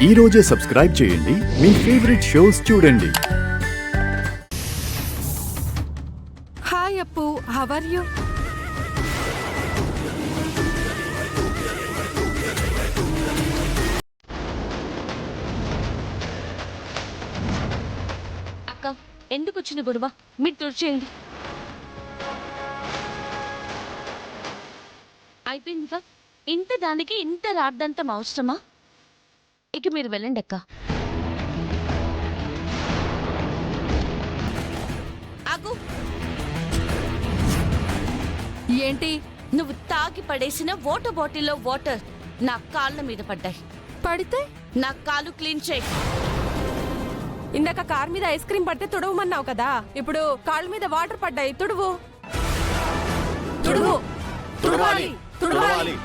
ఈ రోజే సబ్స్క్రైబ్ చేయండి, మీ ఫేవరెట్ షోస్ చూడండి. హాయ్ అప్పు, హౌ ఆర్ యు? అక్క, ఎందుకు వచ్చిన గొడవ? మీరు తుడిచేయండి. అయిపోయిందిగా. ఇంత దానికి ఇంత రాద్దంతం అవసరమా? ఇక మీరు వెళ్ళండి అక్క. ఆగు. ఏంటి? నువ్వు తాగి పడేసిన వాటర్ బాటిల్లో వాటర్ నా కాళ్ళ మీద పడ్డాయి. పడితే నా కాలు క్లీన్ చేయి. ఇందాక కార్ మీద ఐస్ క్రీమ్ పడితే తుడవమన్నావు కదా, ఇప్పుడు కాళ్ళ మీద వాటర్ పడ్డాయి, తుడువు. తుడువు. తుడవాలి. తుడవాలి.